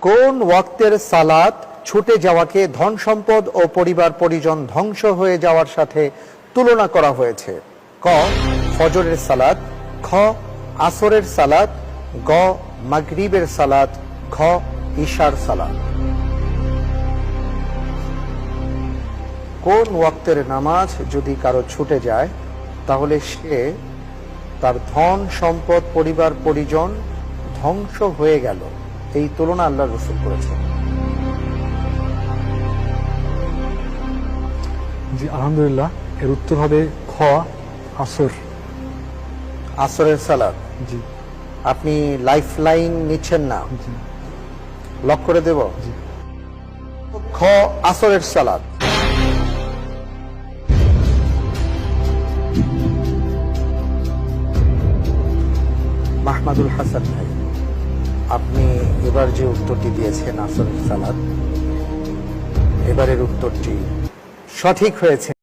কোন ওয়াক্তের সালাত ছুটে যাওয়াকে ধন সম্পদ ও পরিবার পরিজন ধ্বংস হয়ে যাওয়ার সাথে তুলনা করা হয়েছে? ক ফজরের সালাত, খ আসরের সালাত, গ মাগরিবের সালাত, ঘ ইশার সালাত। কোন ওয়াক্তের নামাজ যদি কারো ছুটে যায় তাহলে সে তার ধন সম্পদ পরিবার পরিজন ধ্বংস হয়ে গেল, এই তুলনা আল্লাহ রসুল করেছেন। জি আলহামদুলিল্লাহ, এর উত্তর হবে খ আসর। আসরের সালাত। জি আপনি লাইফ লাইন নিচ্ছেন না? জি লক করে দেব। জি খ আসরের সালাত। মাহমুদুল হাসান ভাই, আপনি এবার যে উত্তরটি দিয়েছেন আসরের সালাত, এবারের উত্তরটি সঠিক হয়েছে।